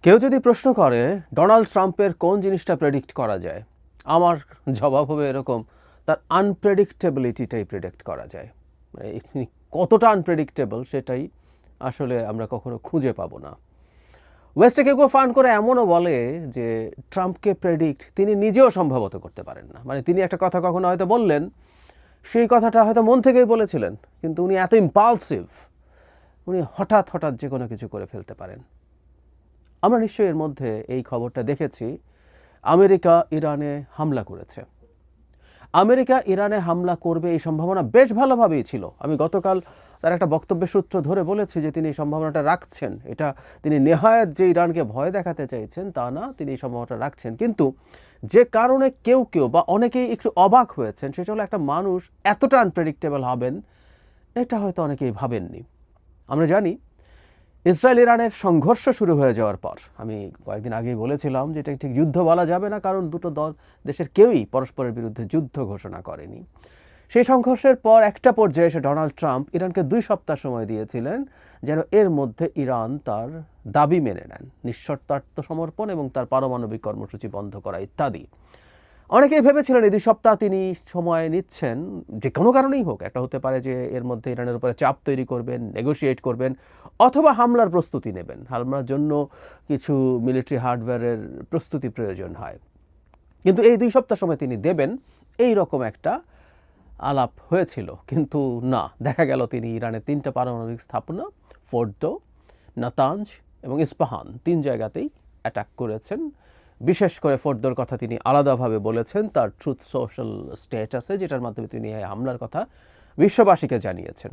কেউ যদি প্রশ্ন করে ডোনাল্ড ট্রাম্পের কোন জিনিসটা প্রেডিক্ট করা যায়, আমার জবাব হবে এরকম, তার আনপ্রেডিক্টেবিলিটিটাই প্রেডিক্ট করা যায়। মানে তিনি কতটা আনপ্রেডিক্টেবল সেটাই আসলে আমরা কখনো খুঁজে পাবো না। ওয়েস্টে কেউ ফান্ড করে এমনও বলে যে ট্রাম্পকে প্রেডিক্ট তিনি নিজেও সম্ভবত করতে পারেন না। মানে তিনি একটা কথা কখনো হয়তো বললেন, সেই কথাটা হয়তো মন থেকেই বলেছিলেন, কিন্তু উনি এত ইম্পালসিভ, উনি হঠাৎ হঠাৎ যে কোনো কিছু করে ফেলতে পারেন। আমরা নিশ্চয়ই এর মধ্যে এই খবরটা দেখেছি, আমেরিকা ইরানে হামলা করেছে। আমেরিকা ইরানে হামলা করবে এই সম্ভাবনা বেশ ভালোভাবেই ছিল। আমি গতকাল তার একটা বক্তব্যের সূত্র ধরে বলেছি যে তিনি এই সম্ভাবনাটা রাখছেন। এটা তিনি নেহায়াত যে ইরানকে ভয় দেখাতে চাইছেন তা না, তিনি এই সম্ভাবনাটা রাখছেন। কিন্তু যে কারণে কেউ বা অনেকেই একটু অবাক হয়েছেন সেটা হলো একটা মানুষ এতটা আনপ্রেডিক্টেবল হবেন এটা হয়তো অনেকেই ভাবেননি। আমরা জানি ইসরায়েল ইরানের সংঘর্ষ শুরু হয়ে যাওয়ার পর, আমি কয়েকদিন আগেই বলেছিলাম যে এটা ঠিক যুদ্ধ বলা যাবে না, কারণ দুটো দেশের কেউই পরস্পরের বিরুদ্ধে যুদ্ধ ঘোষণা করেনি। সেই সংঘর্ষের পর একটা পর্যায়ে এসে ডোনাল্ড ট্রাম্প ইরানকে 2 সপ্তাহ সময় দিয়েছিলেন যেন এর মধ্যে ইরান তার দাবি মেনে নেন, নিঃশর্ত আত্মসমর্পণ এবং তার পারমাণবিক কর্মসূচি বন্ধ করা ইত্যাদি। অনেকেই ভেবেছিলেন এই 2 সপ্তাহ তিনি সময় নিচ্ছেন, যে কোনো কারণেই হোক, একটা হতে পারে যে এর মধ্যে ইরানের উপরে চাপ তৈরি করবেন, নেগোশিয়েট করবেন, অথবা হামলার প্রস্তুতি নেবেন। হামলার জন্য কিছু মিলিটারি হার্ডওয়্যারের প্রস্তুতি প্রয়োজন হয়, কিন্তু এই 2 সপ্তাহ সময় তিনি দেবেন এই রকম একটা আলাপ হয়েছিল। কিন্তু না, দেখা গেল তিনি ইরানের 3টা পারমাণবিক স্থাপনা ফোর্দো, নাতাঞ্জ এবং ইস্পাহান 3 জায়গাতেই অ্যাটাক করেছেন। বিশেষ করে ফোর্দোর কথা তিনি আলাদাভাবে বলেছেন তার ট্রুথ সোশ্যাল স্ট্যাটাসে, যেটার মাধ্যমে তিনি এই হামলার কথা বিশ্ববাসীকে জানিয়েছেন।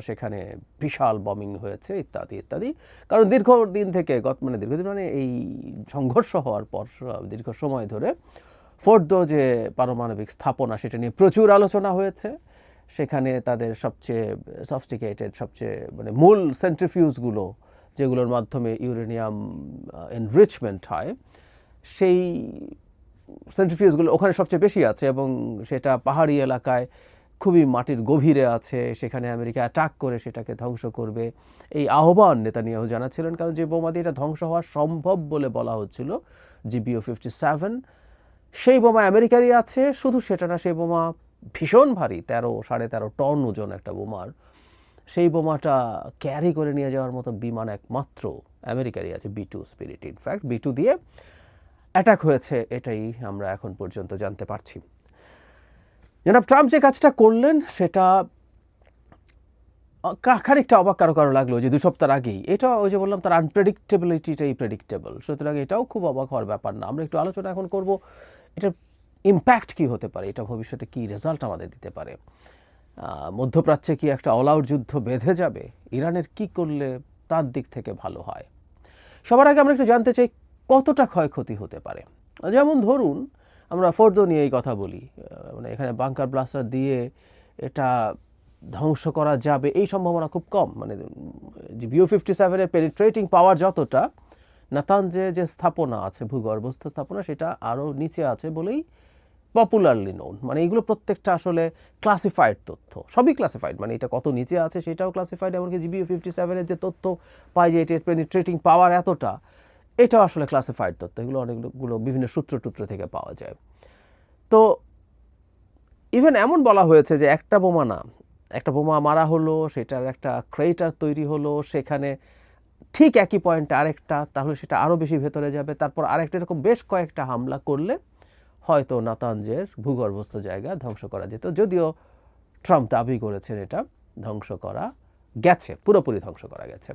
সেখানে বিশাল বমিং হয়েছে ইত্যাদি ইত্যাদি। কারণ দীর্ঘদিন থেকে দীর্ঘদিন মানে এই সংঘর্ষ হওয়ার পর দীর্ঘ সময় ধরে ফোর্দো যে পারমাণবিক স্থাপনা সেটা নিয়ে প্রচুর আলোচনা হয়েছে। সেখানে তাদের সবচেয়ে সফিস্টিকেটেড, সবচেয়ে মূল সেন্ট্রিফিউজগুলো যেগুলোর মাধ্যমে ইউরেনিয়াম এনরিচমেন্ট হয়, সেই সেন্ট্রিফিউজগুলো ওখানে সবচেয়ে বেশি আছে এবং সেটা পাহাড়ি এলাকায় খুবই মাটির গভীরে আছে। সেখানে আমেরিকা অ্যাটাক করে সেটাকে ধ্বংস করবে এই আহ্বান নেতানিয়াহু জানাচ্ছিলেন, কারণ যে বোমা দিয়ে এটা ধ্বংস হওয়া সম্ভব বলে বলা হচ্ছিল, GBU-57, সেই বোমা আমেরিকারই আছে। শুধু সেটা না, সেই বোমা ভীষণ ভারী, 13-13.5 টন ওজন একটা বোমার। সেই বোমাটা ক্যারি করে নিয়ে যাওয়ার মতো বিমান একমাত্র আমেরিকারই আছে, B-2 স্পিরিট। ইনফ্যাক্ট B-2 দিয়ে অ্যাটাক হয়েছে, এটাই আমরা এখন পর্যন্ত জানতে পারছি। জনাব ট্রাম্প যে কাজটা করলেন সেটা খানিকটা অবাক কারো লাগলো যে 2 সপ্তাহ আগেই এটা, ওই যে বললাম, তার আনপ্রেডিক্টেবিলিটিটাই প্রেডিক্টেবল। সুতরাং এটাও খুব অবাক হওয়ার ব্যাপার না। আমরা একটু আলোচনা এখন করব এটার ইম্প্যাক্ট কী হতে পারে, এটা ভবিষ্যতে কী রেজাল্ট আমাদের দিতে পারে। মধ্যপ্রাচ্যে কি একটা অল আউট যুদ্ধ বেঁধে যাবে? ইরানের কি করলে তার দিক থেকে ভালো হয়? সবার আগে আমরা একটু জানতে চাই কতটা ক্ষয়ক্ষতি হতে পারে। যেমন ধরুন আমরা ফোর্দো নিয়ে এই কথা বলি, এখানে বাংকার ব্লাস্টার দিয়ে এটা ধ্বংস করা যাবে এই সম্ভাবনা খুব কম। GBU-57 পেনিট্রেটিং পাওয়ার যতটা, নাতাঞ্জে যে স্থাপনা আছে, ভূগর্ভস্থ স্থাপনা, সেটা আরও নিচে আছে বলেই পপুলারলি নোন। এগুলো প্রত্যেকটা আসলে ক্লাসিফাইড তথ্য, সবই ক্লাসিফাইড। এটা কত নিচে আছে সেটাও ক্লাসিফাইড, এমনকি GBU-57 যে তথ্য পাই যে এটার পেনিট্রেটিং পাওয়ার এতটা, এটাও আসলে ক্লাসিফাইড তথ্য। এগুলো অনেকগুলো বিভিন্ন সূত্র থেকে পাওয়া যায়। তো ইভেন এমন বলা হয়েছে যে একটা বোমা মারা হলো, সেটার একটা ক্রেটার তৈরি হলো, সেখানে ঠিক একই পয়েন্টে আরেকটা, তাহলে সেটা আরও বেশি ভেতরে যাবে, তারপর আরেকটা, এরকম বেশ কয়েকটা হামলা করলে হয়তো নাতাঞ্জের ভূগর্ভস্থ জায়গা ধ্বংস করা যেত। যদিও ট্রাম্প দাবি করেছেন এটা ধ্বংস করা গেছে, পুরোপুরি ধ্বংস করা গেছে।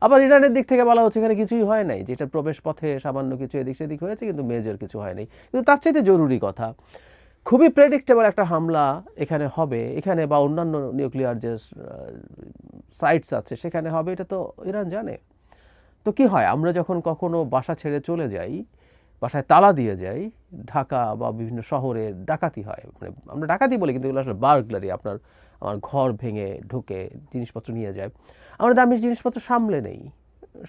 আবার ইরানের দিক থেকে বলা হচ্ছে এখানে কিছুই হয় নাই, যেটা প্রবেশ পথে সামান্য কিছু এদিক সেদিক হয়েছে, কিন্তু মেজর কিছু হয় নাই। কিন্তু তার চাইতে জরুরি কথা, খুবই প্রেডিক্টেবল একটা হামলা এখানে হবে, এখানে বা অন্যান্য নিউক্লিয়ার যে সাইটস আছে সেখানে হবে, এটা তো ইরান জানে। তো কি হয়, আমরা যখন কখনো বাসা ছেড়ে চলে যাই, বাসায় তালা দিয়ে যাই, ঢাকা বা বিভিন্ন শহরে ডাকাতি হয়, আমরা ডাকাতি বলি কিন্তু এগুলো আসলে বার্গলারি, আমার ঘর ভেঙে ঢুকে জিনিসপত্র নিয়ে যায়। আমরা দামি জিনিসপত্র সামলে নেই,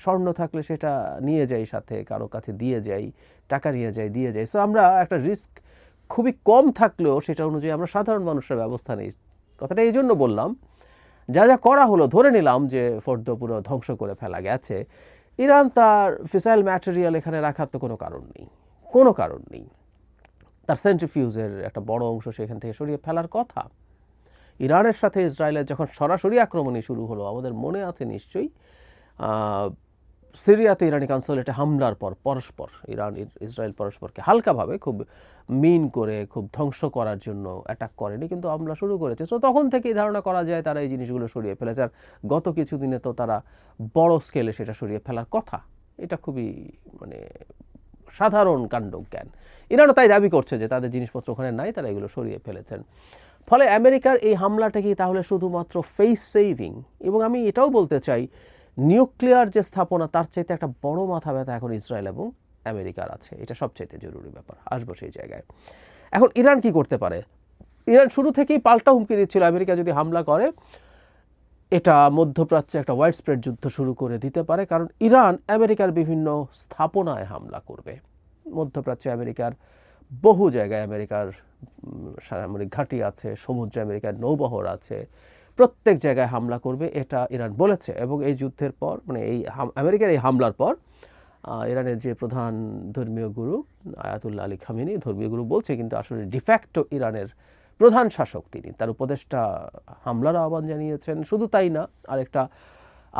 স্বর্ণ থাকলে সেটা নিয়ে যাই, সাথে কারো কাছে দিয়ে যাই, টাকা নিয়ে যাই। সো আমরা একটা রিস্ক খুবই কম থাকলেও সেটা অনুযায়ী আমরা সাধারণ মানুষের ব্যবস্থা নেই। কথাটা এই জন্য বললাম, যা করা হলো, ধরে নিলাম যে ফোর্দো পুরো ধ্বংস করে ফেলা গেছে, ইরান তার ফিসাইল ম্যাটেরিয়াল এখানে রাখার তো কোনো কারণ নেই। তার সেন্ট্রিফিউজের একটা বড় অংশ সেখান থেকে সরিয়ে ফেলার কথা। ইরানের সাথে ইসরায়েলের যখন সরাসরি আক্রমণই শুরু হলো, আমাদের মনে আছে নিশ্চয়ই সিরিয়াতে ইরানি কনসুলেটে হামলার পর ইসরায়েল পরস্পরকে হালকাভাবে খুব মিন করে খুব ধ্বংস করার জন্য অ্যাটাক করেনি, কিন্তু হামলা শুরু করেছে। সো তখন থেকেই ধারণা করা যায় তারা এই জিনিসগুলো সরিয়ে ফেলেছে। আর গত কিছুদিনে তো তারা বড় স্কেলে সেটা সরিয়ে ফেলার কথা। এটা খুবই সাধারণ কাণ্ডজ্ঞান। ইরানও তাই দাবি করছে যে তাদের জিনিসপত্র ওখানে নাই, তারা এগুলো সরিয়ে ফেলেছেন। ফলে আমেরিকার এই হামলাটা কি তাহলে শুধুমাত্র ফেস সেভিং? এবং আমি এটাও বলতে চাই, নিউক্লিয়ার যে স্থাপনা তার চাইতে একটা বড় মাথা ব্যথা এখন ইসরায়েল এবং আমেরিকার আছে। এটা সবচাইতে জরুরি ব্যাপার, আসবো সেই জায়গায়। এখন ইরান কি করতে পারে? ইরান শুরু থেকেই পাল্টা হুমকি দিচ্ছিল, আমেরিকা যদি হামলা করে এটা মধ্যপ্রাচ্যে একটা ওয়াইড স্প্রেড যুদ্ধ শুরু করে দিতে পারে, কারণ ইরান আমেরিকার বিভিন্ন স্থাপনায় হামলা করবে। মধ্যপ্রাচ্যে আমেরিকার বহু জায়গায় আমেরিকার সামরিক ঘাঁটি আছে, সমুদ্রে আমেরিকার নৌবহর আছে, প্রত্যেক জায়গায় হামলা করবে এটা ইরান বলেছে। এবং এই যুদ্ধের পর এই আমেরিকার এই হামলার পর ইরানের যে প্রধান ধর্মীয় গুরু আয়াতুল্লাহ আলী খামেনি, ধর্মীয় গুরু বলছে, কিন্তু আসলে ডিফ্যাক্টো ইরানের প্রধান শাসক তিনি, তার উপদেষ্টা হামলার আহ্বান জানিয়েছেন। শুধু তাই না, আরেকটা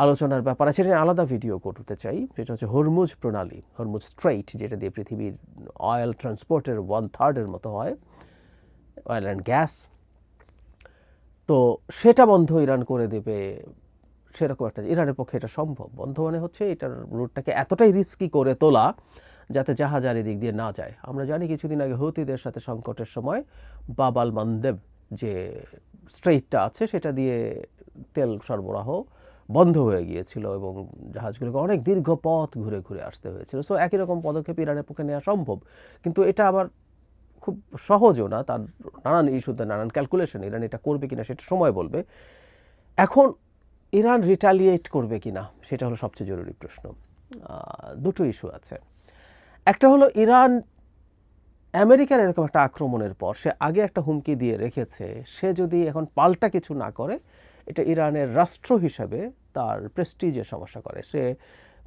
আলোচনার ব্যাপার আছে, সেটা আলাদা ভিডিও করতে চাই, সেটা হচ্ছে হরমুজ প্রণালী, হরমুজ স্ট্রেইট, যেটা দিয়ে পৃথিবীর অয়েল ট্রান্সপোর্টের 1/3 মতো হয়, অয়েল অ্যান্ড গ্যাস। তো সেটা বন্ধ ইরান করে দেবে, সেরকম একটা ইরানের পক্ষে এটা সম্ভব। বন্ধ হচ্ছে এটার রুটটাকে এতটাই রিস্কি করে তোলা যাতে জাহাজ আর এদিক দিয়ে না যায়। আমরা জানি কিছুদিন আগে হুতিদের সাথে সংকটের সময় বাব আল মানদেব যে স্ট্রেইটটা আছে সেটা দিয়ে তেল সরবরাহ বন্ধ হয়ে গিয়েছিল এবং জাহাজগুলোকে অনেক দীর্ঘ পথ ঘুরে ঘুরে আসতে হয়েছিল। সো একই রকম পদক্ষেপ ইরানের পক্ষে নেওয়া সম্ভব, কিন্তু এটা আবার খুব সহজও না, তার নানান ইস্যুতে নানান ক্যালকুলেশন। ইরান এটা করবে কিনা সেটা সময় বলবে। এখন ইরান রিটালিয়েট করবে কিনা সেটা হলো সবচেয়ে জরুরি প্রশ্ন। দুটো ইস্যু আছে। একটা হলো ইরান আমেরিকার এরকম একটা আক্রমণের পর সে আগে একটা হুমকি দিয়ে রেখেছে, সে যদি এখন পাল্টা কিছু না করে এটা ইরানের রাষ্ট্র হিসাবে তার প্রেস্টিজের সমস্যা করে। সে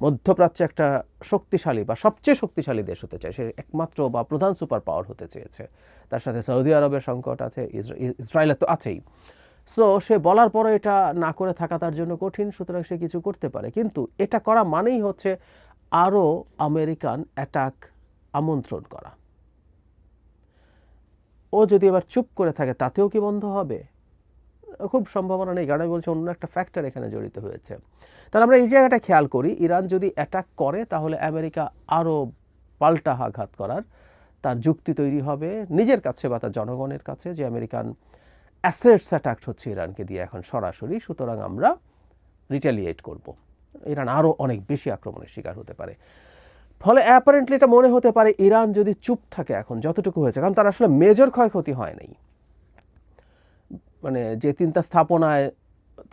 মধ্যপ্রাচ্যে একটা শক্তিশালী বা সবচেয়ে শক্তিশালী দেশ হতে চায়, সে একমাত্র বা প্রধান সুপার পাওয়ার হতে চেয়েছে। তার সাথে সৌদি আরবের সংকট আছে, ইসরায়েলের তো আছেই। সো সে বলার পরে এটা না করে থাকা তার জন্য কঠিন, সুতরাং সে কিছু করতে পারে। কিন্তু এটা করা মানেই হচ্ছে আরও আমেরিকান অ্যাটাক আমন্ত্রণ করা। ও যদি এবার চুপ করে থাকে তাতেও কি বন্ধ হবে? খুব সম্ভাবনা নেই, কারণ বলছে অন্য একটা ফ্যাক্টর এখানে জড়িত হয়েছে। তাহলে আমরা এই জায়গাটা খেয়াল করি, ইরান যদি অ্যাটাক করে তাহলে আমেরিকা আরও পাল্টা আঘাত করার তার যুক্তি তৈরি হবে নিজের কাছে বা তার জনগণের কাছে, যে আমেরিকান অ্যাসেটস অ্যাটাক হচ্ছে ইরানকে দিয়ে এখন সরাসরি, সুতরাং আমরা রিটালিয়েট করব। ইরান আরও অনেক বেশি আক্রমণের শিকার হতে পারে। ফলে অ্যাপারেন্টলি এটা মনে হতে পারে ইরান যদি চুপ থাকে এখন যতটুকু হয়েছে, কারণ তার আসলে মেজর ক্ষয়ক্ষতি হয় নাই, যে 3টা স্থাপনায়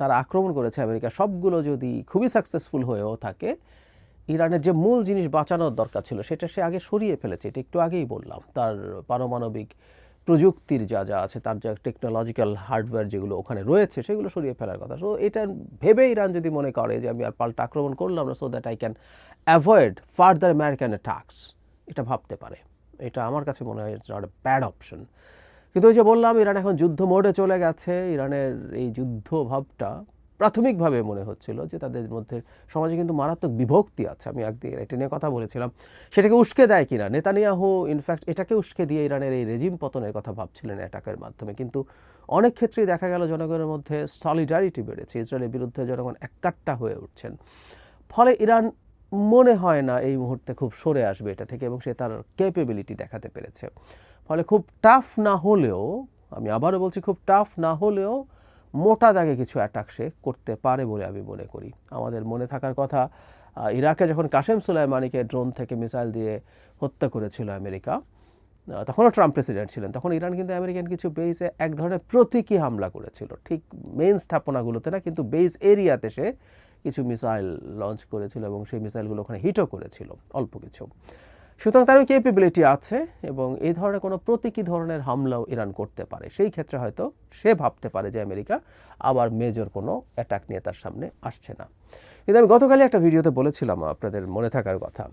তারা আক্রমণ করেছে আমেরিকা সবগুলো যদি খুবই সাকসেসফুল হয়েও থাকে, ইরানের যে মূল জিনিস বাঁচানোর দরকার ছিল সেটা সে আগে সরিয়ে ফেলেছে। এটা একটু আগেই বললাম, তার পারমাণবিক প্রযুক্তির যা আছে, তার যা টেকনোলজিক্যাল হার্ডওয়্যার যেগুলো ওখানে রয়েছে সেগুলো সরিয়ে ফেলার কথা। সো এটা ভেবে ইরান যদি মনে করে যে আমি আর পাল্টা আক্রমণ করলাম না, so that I can avoid further American attacks, এটা ভাবতে পারে। এটা আমার কাছে মনে হয় নট এ ব্যাড অপশন। কিন্তু ওই যে বললাম, ইরান এখন যুদ্ধ মোডে চলে গেছে। ইরানের এই যুদ্ধ ভাবটা প্রাথমিকভাবে মনে হচ্ছিল যে তাদের মধ্যে সমাজে কিন্তু মারাত্মক বিভক্তি আছে। আমি একদিকে এটা নিয়ে কথা বলেছিলাম, সেটাকে উস্কে দেয় কিনা নেতানিয়াহু, ইনফ্যাক্ট এটাকে উস্কে দিয়ে ইরানের এই রেজিম পতনের কথা ভাবছিলেন অ্যাটাকের মাধ্যমে। কিন্তু অনেক ক্ষেত্রেই দেখা গেল জনগণের মধ্যে সলিডারিটি বেড়েছে, ইসরায়েলের বিরুদ্ধে জনগণ একাট্টা হয়ে উঠছেন। ফলে ইরান মনে হয় না এই মুহূর্তে খুব সরে আসবে এটা থেকে, এবং সে তার ক্যাপেবিলিটি দেখাতে পেরেছে। ফলে খুব টাফ না হলেও, আমি আবারও বলছি, খুব টাফ না হলেও মোটা দাগে কিছু অ্যাটাক সে করতে পারে বলে আমি মনে করি। আমাদের মনে থাকার কথা, ইরাকে যখন কাসেম সুলাইমানিকে ড্রোন থেকে মিসাইল দিয়ে হত্যা করেছিল আমেরিকা, তখনও ট্রাম্প প্রেসিডেন্ট ছিলেন, তখন ইরান কিন্তু আমেরিকান কিছু বেইজে এক ধরনের প্রতীকী হামলা করেছিল, ঠিক মেইন স্থাপনাগুলোতে না, কিন্তু বেইজ এরিয়াতে সে কিছু মিসাইল লঞ্চ করেছিল এবং সেই মিসাইলগুলো ওখানে হিটও করেছিল অল্প কিছু। সুতরাং তার ওই ক্যাপেবিলিটি আছে এবং এই ধরনের কোনো প্রতীকী ধরনের হামলাও ইরান করতে পারে। সেই ক্ষেত্রে হয়তো সে ভাবতে পারে যে আমেরিকা আবার মেজর কোনো অ্যাটাক নিয়ে তার সামনে আসছে না। কিন্তু আমি গতকালই একটা ভিডিওতে বলেছিলাম, আপনাদের মনে থাকার কথা,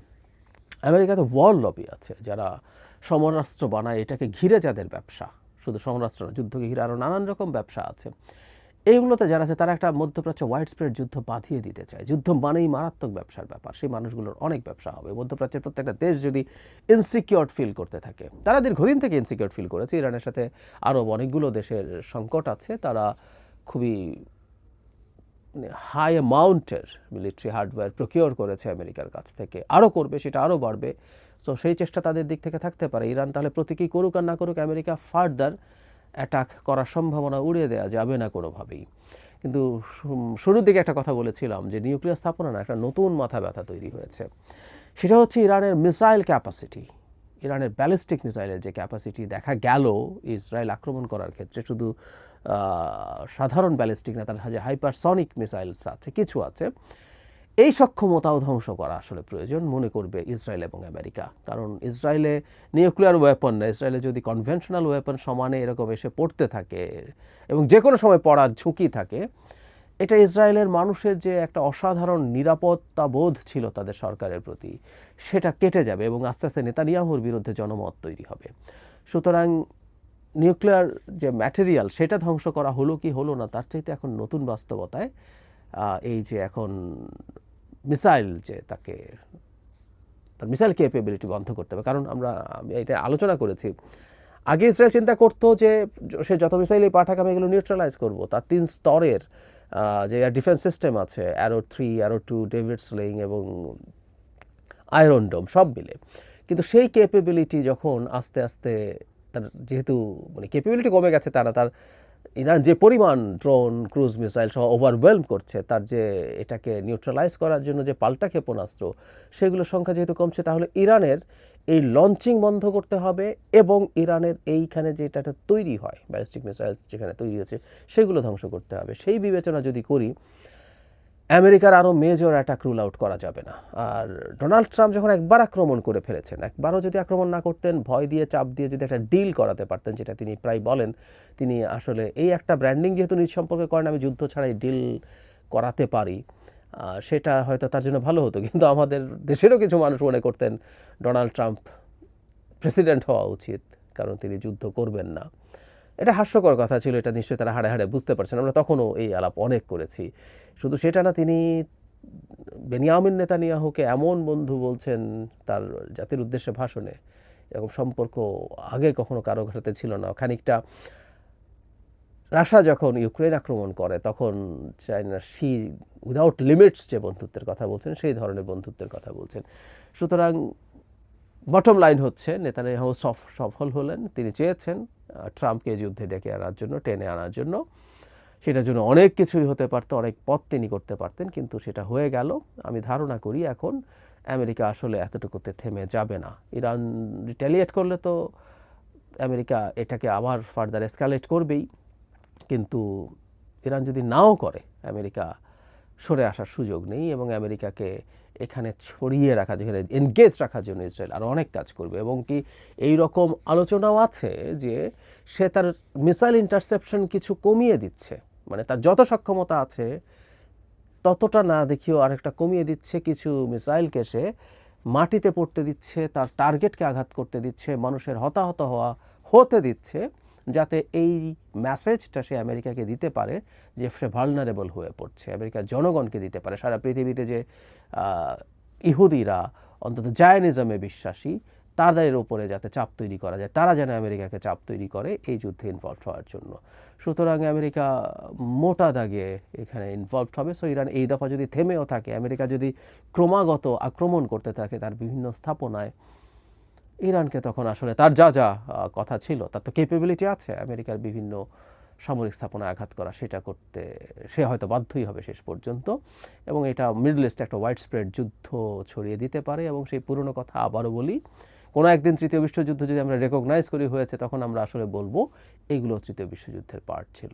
আমেরিকাতে ওয়ার লবি আছে যারা সমরাস্ত্র বানায়, এটাকে ঘিরে যাদের ব্যবসা, শুধু সমরাস্ত্র না, যুদ্ধকে ঘিরে আরও নানান রকম ব্যবসা আছে, এইগুলোতে যারা আছে তারা একটা মধ্যপ্রাচ্যে ওয়াইড স্প্রেড যুদ্ধ বাঁধিয়ে দিতে চায়। যুদ্ধ মানেই মারাত্মক ব্যবসার ব্যাপার, সেই মানুষগুলোর অনেক ব্যবসা হবে। মধ্যপ্রাচ্যের প্রত্যেকটা দেশ যদি ইনসিকিউর ফিল করতে থাকে, তারা দীর্ঘদিন থেকে ইনসিকিউর ফিল করেছে, ইরানের সাথে আরও অনেকগুলো দেশের সংকট আছে, তারা খুবই হাই অ্যামাউন্টের মিলিটারি হার্ডওয়্যার প্রকিওর করেছে আমেরিকার কাছ থেকে, আরও করবে, সেটা আরও বাড়বে। তো সেই চেষ্টা তাদের দিক থেকে থাকতে পারে। ইরান তাহলে প্রতীকী করুক আর না করুক, আমেরিকা ফার্দার অ্যাটাক করার সম্ভাবনা উড়িয়ে দেওয়া যাবে না কোনোভাবেই। কিন্তু শুরুর দিকে একটা কথা বলেছিলাম যে নিউক্লিয়ার স্থাপনা না, একটা নতুন মাথা ব্যথা তৈরি হয়েছে। সেটা হচ্ছে ইরানের মিসাইল ক্যাপাসিটি। ইরানের ব্যালিস্টিক মিসাইলের যে ক্যাপাসিটি দেখা গেল ইসরায়েল আক্রমণ করার ক্ষেত্রে, শুধু সাধারণ ব্যালিস্টিক না, তার যে হাইপারসনিক মিসাইলস আছে, কিছু আছে, এই সক্ষমতাও ধ্বংস করা আসলে প্রয়োজন মনে করবে ইসরায়েল এবং আমেরিকা। কারণ ইসরায়েলে নিউক্লিয়ার ওয়েপন না, ইসরায়েলে যদি কনভেনশনাল ওয়েপন সমানে এরকম এসে পড়তে থাকে এবং যে কোনো সময় পড়ার ঝুঁকি থাকে, এটা ইসরায়েলের মানুষের যে একটা অসাধারণ নিরাপত্তা বোধ ছিল তাদের সরকারের প্রতি, সেটা কেটে যাবে এবং আস্তে আস্তে নেতানিয়াহুর বিরুদ্ধে জনমত তৈরি হবে। সুতরাং নিউক্লিয়ার যে ম্যাটেরিয়াল সেটা ধ্বংস করা হলো কি হলো না, তার চাইতে এখন নতুন বাস্তবতায় এই যে এখন মিসাইল, যে তাকে তার মিসাইল ক্যাপেবিলিটি বন্ধ করতে হবে। কারণ আমি এটা আলোচনা করেছি, আগে ইসরায়েল চিন্তা করতো যে সে যত মিসাইলই পাঠাক আমি এগুলো নিউট্রালাইজ করবো। তার 3 স্তরের যে ডিফেন্স সিস্টেম আছে, অ্যারো 3, অ্যারো 2, ডেভিড স্লিং এবং আয়রন ডোম সব মিলে। কিন্তু সেই ক্যাপেবিলিটি যখন আস্তে আস্তে তার যেহেতু ক্যাপেবিলিটি কমে গেছে, তার ইরান যে পরিমাণ ড্রোন, ক্রুজ মিসাইল সহ ওভারওয়েলম করছে, তার যে এটাকে নিউট্রালাইজ করার জন্য যে পাল্টা ক্ষেপণাস্ত্র, সেগুলোর সংখ্যা যেহেতু কমছে, তাহলে ইরানের এই লঞ্চিং বন্ধ করতে হবে এবং ইরানের এইখানে যেটা তৈরি হয় ব্যালিস্টিক মিসাইলস যেখানে তৈরি হচ্ছে, সেগুলো ধ্বংস করতে হবে। সেই বিবেচনা যদি করি, আমেরিকার আরও মেজর অ্যাটাক রুল আউট করা যাবে না। আর ডোনাল্ড ট্রাম্প যখন একবার আক্রমণ করে ফেলেছেন, একবারও যদি আক্রমণ না করতেন, ভয় দিয়ে চাপ দিয়ে যদি একটা ডিল করাতে পারতেন, যেটা তিনি প্রায় বলেন, তিনি আসলে এই একটা ব্র্যান্ডিং যেহেতু নিজ সম্পর্কে করেন, আমি যুদ্ধ ছাড়াই ডিল করাতে পারি, সেটা হয়তো তার জন্য ভালো হতো। কিন্তু আমাদের দেশেরও কিছু মানুষ মনে করতেন ডোনাল্ড ট্রাম্প প্রেসিডেন্ট হওয়া উচিত, কারণ তিনি যুদ্ধ করবেন না। এটা হাস্যকর কথা ছিল, এটা নিশ্চয়ই তারা হাড়ে হাড়ে বুঝতে পারছেন। আমরা তখনও এই আলাপ অনেক করেছি। শুধু সেটা না, তিনি বেনিয়ামিন নেতানিয়াহুকে এমন বন্ধু বলছেন তার জাতির উদ্দেশ্যে ভাষণে, এরকম সম্পর্ক আগে কখনো কারো সাথে ছিল না। খানিকটা রাশিয়া যখন ইউক্রেন আক্রমণ করে, তখন চায়না শি উইদাউট লিমিটস যে বন্ধুত্বের কথা বলছেন, সেই ধরনের বন্ধুত্বের কথা বলছেন। সুতরাং বটম লাইন হচ্ছে, নেতানিয়াহু সফল হলেন। তিনি চেয়েছেন ট্রাম্পকে যুদ্ধে ডেকে আনার জন্য, টেনে আনার জন্য। সেটার জন্য অনেক কিছুই হতে পারতো, অনেক পথ তিনি করতে পারতেন, কিন্তু সেটা হয়ে গেল। আমি ধারণা করি এখন আমেরিকা আসলে এতটুকুতে থেমে যাবে না। ইরান রিটেলিয়েট করলে তো আমেরিকা এটাকে আবার ফার্দার এসকালেট করবেই, কিন্তু ইরান যদি নাও করে, আমেরিকা সরে আসার সুযোগ নেই এবং আমেরিকাকে এখানে ছড়িয়ে রাখা, যেখানে এনগেজ রাখার জন্য ইসরায়েল আরও অনেক কাজ করবে। এবং কি এই রকম আলোচনাও আছে যে সে তার মিসাইল ইন্টারসেপশন কিছু কমিয়ে দিচ্ছে, মানে তার যত সক্ষমতা আছে ততটা না দেখিও আরেকটা কমিয়ে দিচ্ছে, কিছু মিসাইলকে সে মাটিতে পড়তে দিচ্ছে, তার টার্গেটকে আঘাত করতে দিচ্ছে, মানুষের হতাহত হতে দিচ্ছে, যাতে এই মেসেজটা সে আমেরিকাকে দিতে পারে যে সে ভালনারেবল হয়ে পড়ছে, আমেরিকার জনগণকে দিতে পারে, সারা পৃথিবীতে যে ইহুদিরা অন্তত জায়নিজমে বিশ্বাসী, তাদের উপরে যাতে চাপ তৈরি করা যায়, তারা যেন আমেরিকাকে চাপ তৈরি করে এই যুদ্ধে ইনভলভ হওয়ার জন্য। সুতরাং আমেরিকা মোটা দাগে এখানে ইনভলভ হবে। সো ইরান এই দফা যদি থেমেও থাকে, আমেরিকা যদি ক্রমাগত আক্রমণ করতে থাকে তার বিভিন্ন স্থাপনায়, ইরানকে তখন আসলে তার যা যা কথা ছিল, তার তো ক্যাপেবিলিটি আছে আমেরিকার বিভিন্ন সামরিক স্থাপনায় আঘাত করা, সেটা করতে সে হয়তো বাধ্যই হবে শেষ পর্যন্ত। এবং এটা মিডল ইস্টে একটা ওয়াইড স্প্রেড যুদ্ধ ছড়িয়ে দিতে পারে। এবং সেই পুরনো কথা আবারও বলি, কোনো একদিন তৃতীয় বিশ্বযুদ্ধ যদি আমরা রেকগনাইজ করি হয়েছে, তখন আমরা আসলে বলবো এইগুলো তৃতীয় বিশ্বযুদ্ধের পার্ট ছিল।